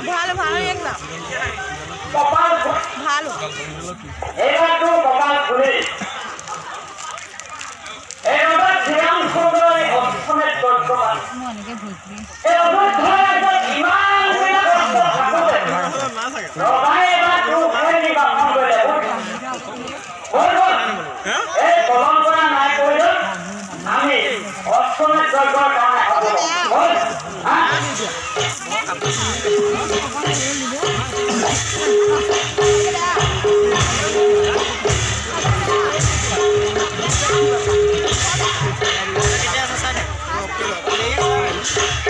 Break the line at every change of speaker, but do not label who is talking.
ভালো ভালো একদম ভালো
এবার তো কপাল খুলে এবার শ্রীরাম সুন্দর অষ্টমের চর্চমান এবার ধরে ইমান রবাই এবার তো ঘরে বাপন করে এই কলম করা নাই কইল আমি অষ্টমের যজ্ঞ কামে হব হ্যাঁ